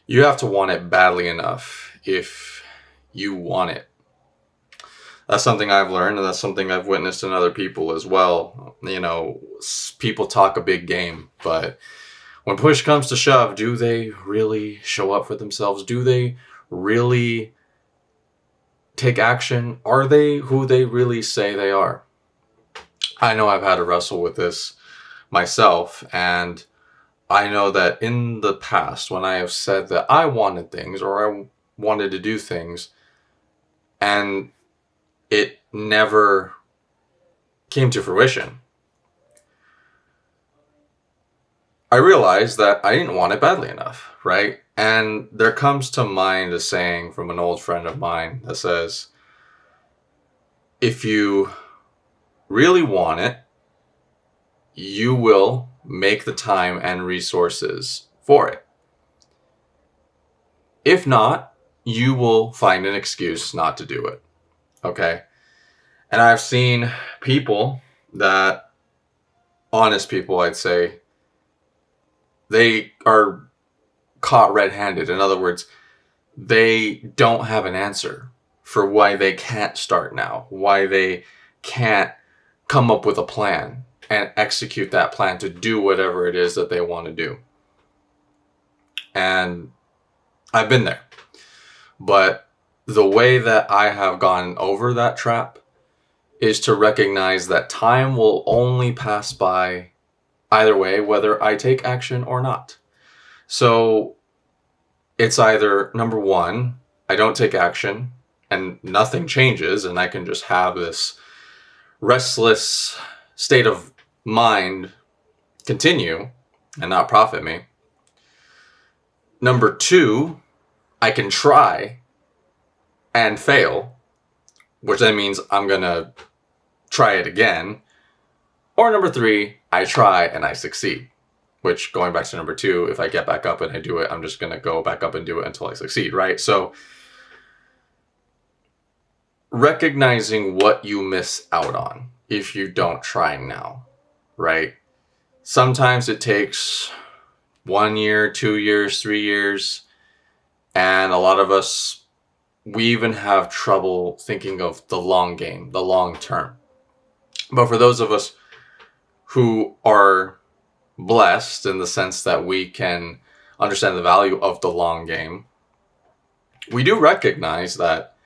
You have to want it badly enough if you want it. That's something I've learned, and that's something I've witnessed in other people as well. People talk a big game, but when push comes to shove, do they really show up for themselves? Do they really take action? Are they who they really say they are? I know I've had to wrestle with this myself, and I know that in the past, when I have said that I wanted things or I wanted to do things, and it never came to fruition, I realized that I didn't want it badly enough, right? And there comes to mind a saying from an old friend of mine that says, if you really want it, you will make the time and resources for it. If not, you will find an excuse not to do it. Okay? And I've seen people that, honest people, I'd say, they are caught red-handed. In other words, they don't have an answer for why they can't start now, why they can't come up with a plan and execute that plan to do whatever it is that they want to do. And I've been there. But the way that I have gone over that trap is to recognize that time will only pass by either way, whether I take action or not. So it's either, number one, I don't take action and nothing changes and I can just have this restless state of mind continue and not profit me. Number two, I can try and fail, which then means I'm going to try it again. Or number three, I try and I succeed, which, going back to number two, if I get back up and I do it, I'm just going to go back up and do it until I succeed, right? So recognizing what you miss out on if you don't try now, right? Sometimes it takes 1 year, 2 years, 3 years. And a lot of us, we even have trouble thinking of the long game, the long term. But for those of us who are blessed in the sense that we can understand the value of the long game, we do recognize that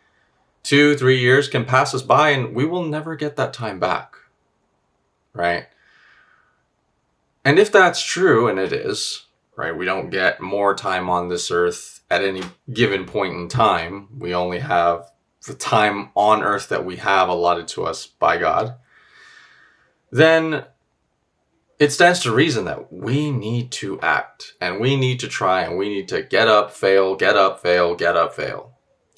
2-3 years can pass us by and we will never get that time back, right? And if that's true, and it is, right, we don't get more time on this earth at any given point in time. We only have the time on earth that we have allotted to us by God. Then it stands to reason that we need to act and we need to try and we need to get up, fail, get up, fail, get up, fail.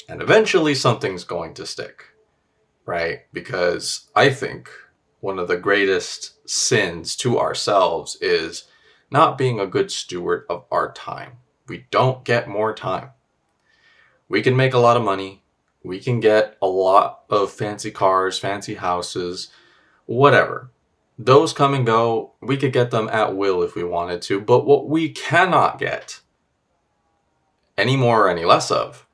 And eventually something's going to stick, right? Because I think one of the greatest sins to ourselves is not being a good steward of our time. We don't get more time. We can make a lot of money. We can get a lot of fancy cars, fancy houses, whatever. Those come and go. We could get them at will if we wanted to. But what we cannot get any more or any less of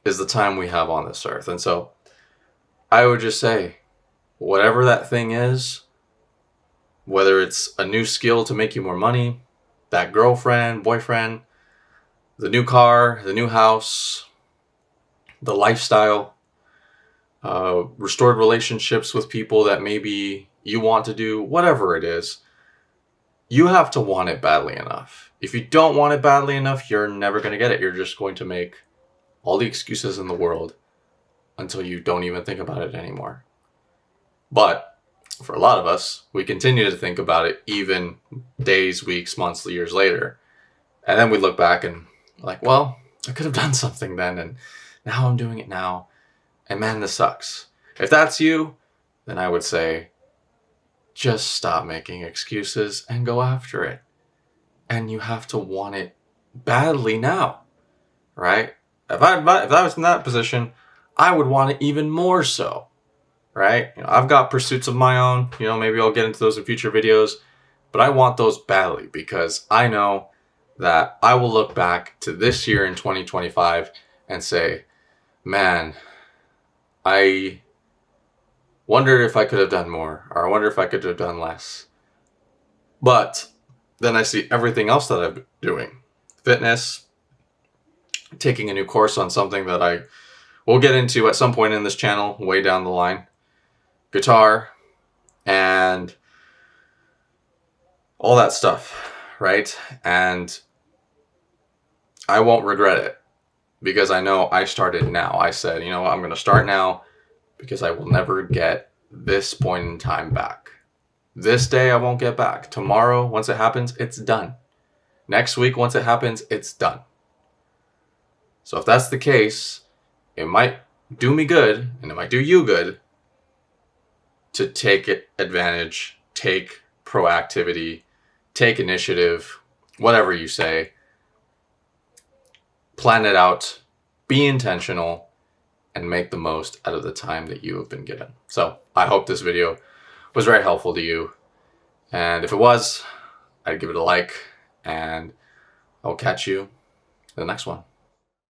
is the time we have on this earth. And so I would just say, whatever that thing is, whether it's a new skill to make you more money, that girlfriend, boyfriend, the new car, the new house, the lifestyle, restored relationships with people that maybe you want to do, whatever it is, you have to want it badly enough. If you don't want it badly enough, you're never going to get it. You're just going to make all the excuses in the world until you don't even think about it anymore. But for a lot of us, we continue to think about it even days, weeks, months, years later. And then we look back and like, well, I could have done something then, and now I'm doing it now. And man, this sucks. If that's you, then I would say, just stop making excuses and go after it. And you have to want it badly now, right? If I was in that position, I would want it even more so, right? I've got pursuits of my own. Maybe I'll get into those in future videos. But I want those badly because I know that I will look back to this year in 2025 and say, man, I wonder if I could have done more, or I wonder if I could have done less. But then I see everything else that I'm doing. Fitness, taking a new course on something that I will get into at some point in this channel, way down the line. Guitar, and all that stuff, right? And I won't regret it because I know I started now. I said, you know what, I'm going to start now because I will never get this point in time back. This day I won't get back. Tomorrow, once it happens, it's done. Next week, once it happens, it's done. So if that's the case, it might do me good and it might do you good to take advantage, take proactivity, take initiative, whatever you say. Plan it out, be intentional, and make the most out of the time that you have been given. So I hope this video was very helpful to you. And if it was, I'd give it a like, and I'll catch you in the next one.